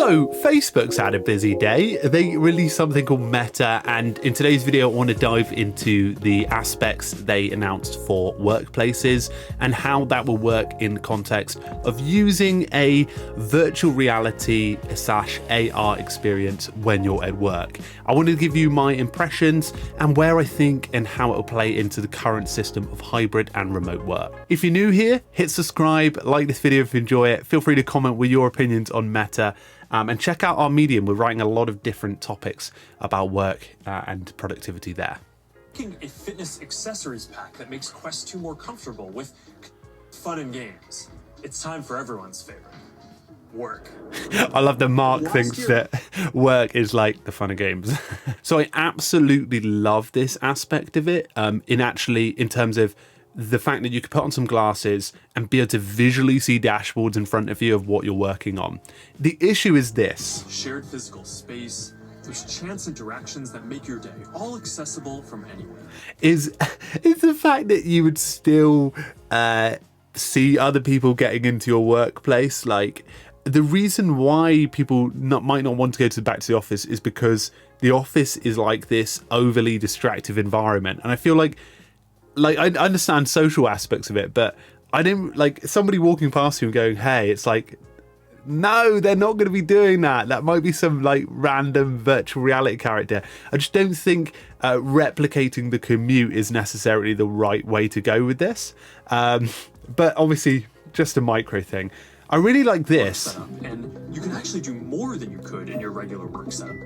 So Facebook's had a busy day. They released something called Meta, and in today's video I want to dive into the aspects they announced for workplaces and how that will work in the context of using a virtual reality / AR experience when you're at work. I want to give you my impressions and where I think and how it will play into the current system of hybrid and remote work. If you're new here, hit subscribe, like this video if you enjoy it, feel free to comment with your opinions on Meta. And check out our Medium. We're writing a lot of different topics about work and productivity there. Making a fitness accessories pack that makes Quest 2 more comfortable with fun and games. It's time for everyone's favorite, work. I love that Mark thinks that work is like the fun and games. So I absolutely love this aspect of it in terms of the fact that you could put on some glasses and be able to visually see dashboards in front of you of what you're working on. The issue is this. Shared physical space, there's chance interactions that make your day all accessible from anywhere. Is the fact that you would still see other people getting into your workplace. Like, the reason why people might not want to go back to the office is because the office is like this overly distractive environment. And I feel like I understand social aspects of it, but I didn't like somebody walking past you and going, hey, it's like, no, they're not going to be doing that. That might be some like random virtual reality character. I just don't think replicating the commute is necessarily the right way to go with this. But obviously just a micro thing. I really like this. And you can actually do more than you could in your regular work setup.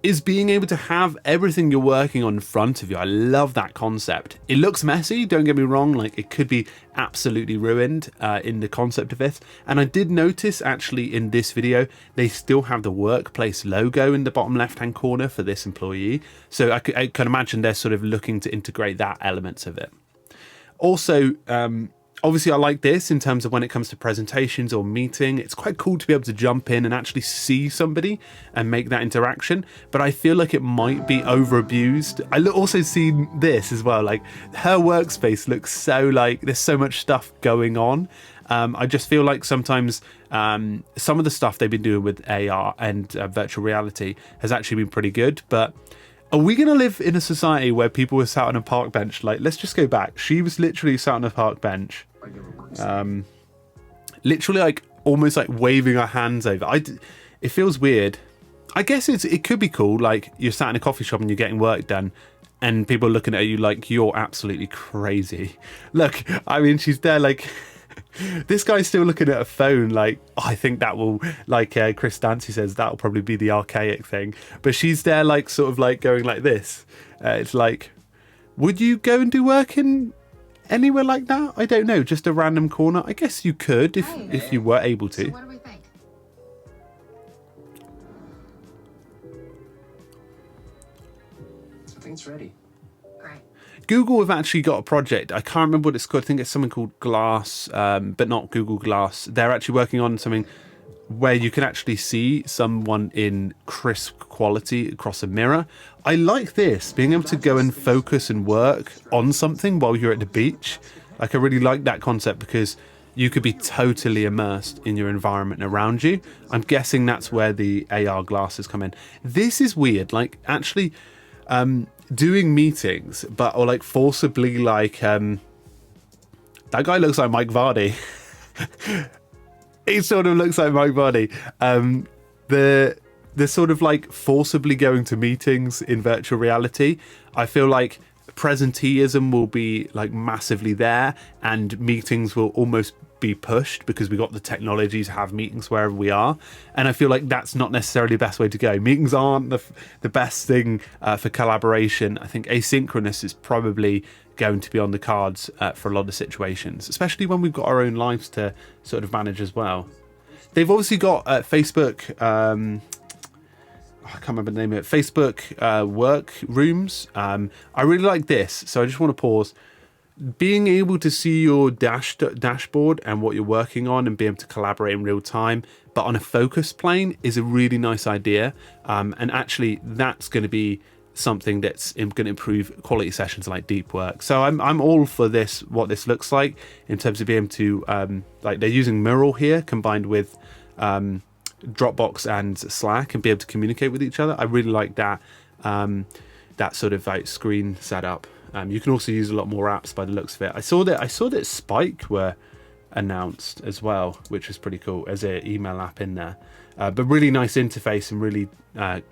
Is being able to have everything you're working on in front of you. I love that concept. It looks messy, don't get me wrong, like it could be absolutely ruined in the concept of it. And I did notice actually in this video, they still have the workplace logo in the bottom left-hand corner for this employee. So I can imagine they're sort of looking to integrate that element of it. Also, obviously, I like this in terms of when it comes to presentations or meeting. It's quite cool to be able to jump in and actually see somebody and make that interaction. But I feel like it might be over abused. I also see this as well. Like, her workspace looks so like there's so much stuff going on. I just feel like sometimes some of the stuff they've been doing with AR and virtual reality has actually been pretty good. But are we going to live in a society where people were sat on a park bench? Like, let's just go back. She was literally sat on a park bench, literally like almost like waving her hands over. It feels weird. I guess it could be cool. Like, you're sat in a coffee shop and you're getting work done and people are looking at you like you're absolutely crazy. Look, I mean, she's there like... This guy's still looking at a phone like, oh, I think that will, like Chris Dancy says, that'll probably be the archaic thing. But she's there like sort of like going like this. It's like, would you go and do work in anywhere like that? I don't know, just a random corner. I guess you could if you were able to. So what do we think? I think it's ready. Great. Google have actually got a project. I can't remember what it's called. I think it's something called Glass, but not Google Glass. They're actually working on something where you can actually see someone in crisp quality across a mirror. I like this, being able to go and focus and work on something while you're at the beach. Like, I really like that concept because you could be totally immersed in your environment around you. I'm guessing that's where the AR glasses come in. This is weird. Like, actually... doing meetings, or like forcibly, like that guy looks like Mike Vardy. He sort of looks like Mike Vardy. The sort of like forcibly going to meetings in virtual reality. I feel like presenteeism will be like massively there, and meetings will almost be pushed because we got the technology to have meetings wherever we are. And I feel like that's not necessarily the best way to go. Meetings aren't the best thing for collaboration. I think asynchronous is probably going to be on the cards for a lot of situations, especially when we've got our own lives to sort of manage as well. They've obviously got Facebook, I can't remember the name of it, Facebook work rooms. I really like this, so I just want to pause. Being able to see your dashboard and what you're working on and be able to collaborate in real time, but on a focus plane, is a really nice idea. And actually, that's going to be something that's going to improve quality sessions like deep work. So I'm all for this, what this looks like in terms of being able to, like, they're using Mural here combined with Dropbox and Slack and be able to communicate with each other. I really like that that sort of like screen setup. You can also use a lot more apps by the looks of it. I saw that Spike were announced as well, which was pretty cool as an email app in there. But really nice interface and really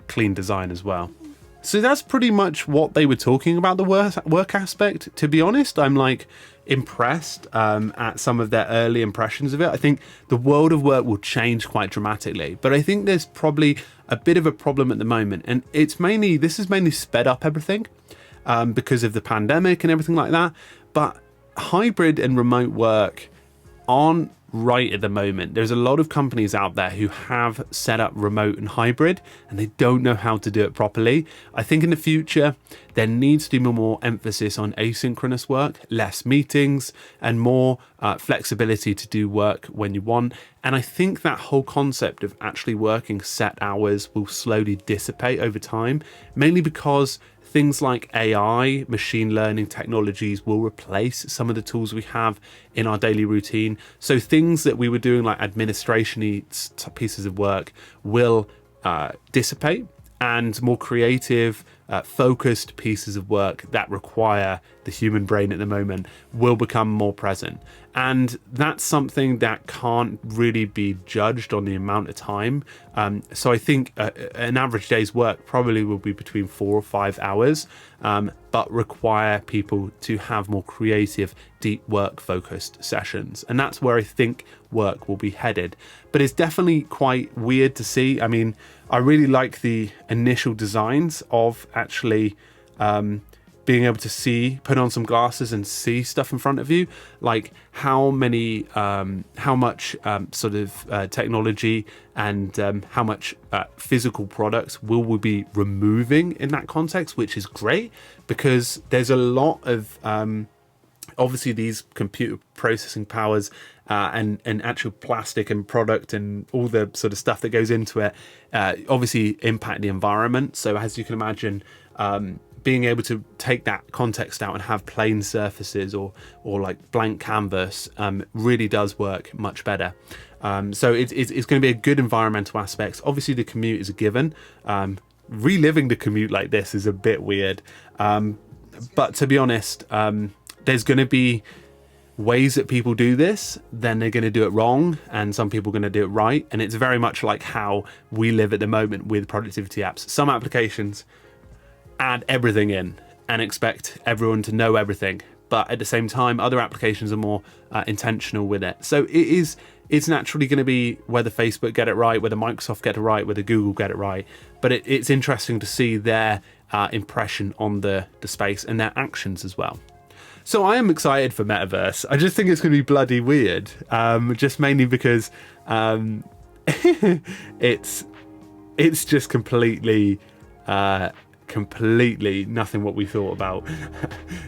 clean design as well. So that's pretty much what they were talking about the work aspect. To be honest, I'm like impressed at some of their early impressions of it. I think the world of work will change quite dramatically, but I think there's probably a bit of a problem at the moment, and this has mainly sped up everything because of the pandemic and everything like that. But hybrid and remote work aren't right at the moment. There's a lot of companies out there who have set up remote and hybrid and they don't know how to do it properly. I think in the future there needs to be more emphasis on asynchronous work, less meetings, and more flexibility to do work when you want. And I think that whole concept of actually working set hours will slowly dissipate over time, mainly because things like AI, machine learning technologies will replace some of the tools we have in our daily routine. So things that we were doing like administration-y pieces of work will dissipate, and more creative, focused pieces of work that require the human brain at the moment will become more present. And that's something that can't really be judged on the amount of time. So I think an average day's work probably will be between 4 or 5 hours, but require people to have more creative, deep work focused sessions. And that's where I think work will be headed. But it's definitely quite weird to see. I mean, I really like the initial designs of actually being able to put on some glasses and see stuff in front of you, like how much sort of technology and how much physical products will we be removing in that context, which is great because there's a lot of obviously these computer processing powers and actual plastic and product and all the sort of stuff that goes into it obviously impact the environment. So as you can imagine, being able to take that context out and have plain surfaces or like blank canvas really does work much better. So it's going to be a good environmental aspect. Obviously the commute is a given. Reliving the commute like this is a bit weird. But to be honest, there's going to be ways that people do this, then they're going to do it wrong, and some people are going to do it right. And it's very much like how we live at the moment with productivity apps. Some applications add everything in and expect everyone to know everything, but at the same time other applications are more intentional with it. So it's naturally going to be whether Facebook get it right, whether Microsoft get it right, whether Google get it right. But it's interesting to see their impression on the space and their actions as well. So I am excited for Metaverse. I just think it's going to be bloody weird, just mainly because it's just completely nothing what we thought about.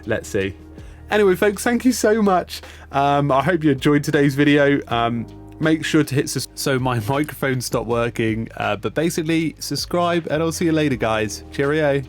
Let's see. Anyway, folks, thank you so much. I hope you enjoyed today's video. Make sure to hit so my microphone stopped working, but basically subscribe, and I'll see you later, guys. Cheerio.